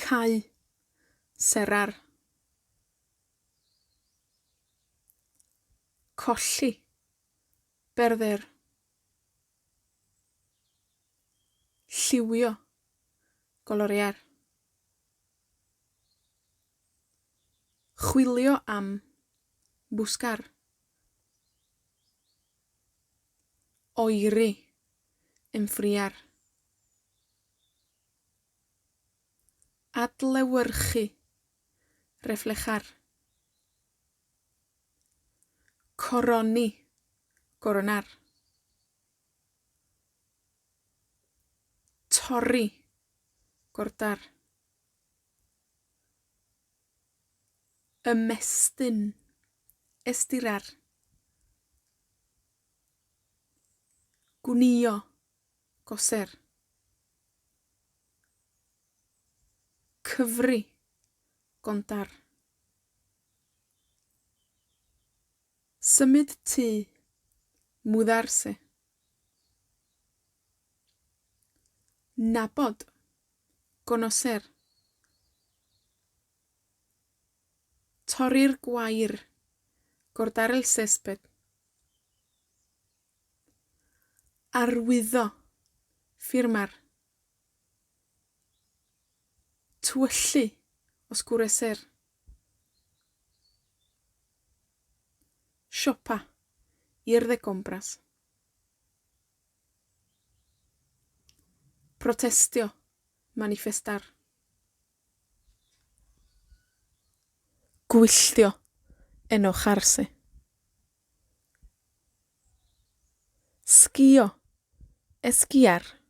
cau, cerrar. Colli, perder. Lliwio, colorear. Chwilio am, buscar. Oeri, enfriar. Adlewyrchu, reflejar. Coroni, coronar. Torri, cortar. Ymestyn, estirar. Gwnïo, coser. Cyfri, contar. Symud tŷ, mudarse. Nabod, conocer. Torri'r gwair, cortar el césped. Arwyddo, firmar. Tywyllu, oscurecer. Siopa, ir de compras. Protestio, manifestar. Gwylltio, enojarse. Sgïo, esquiar.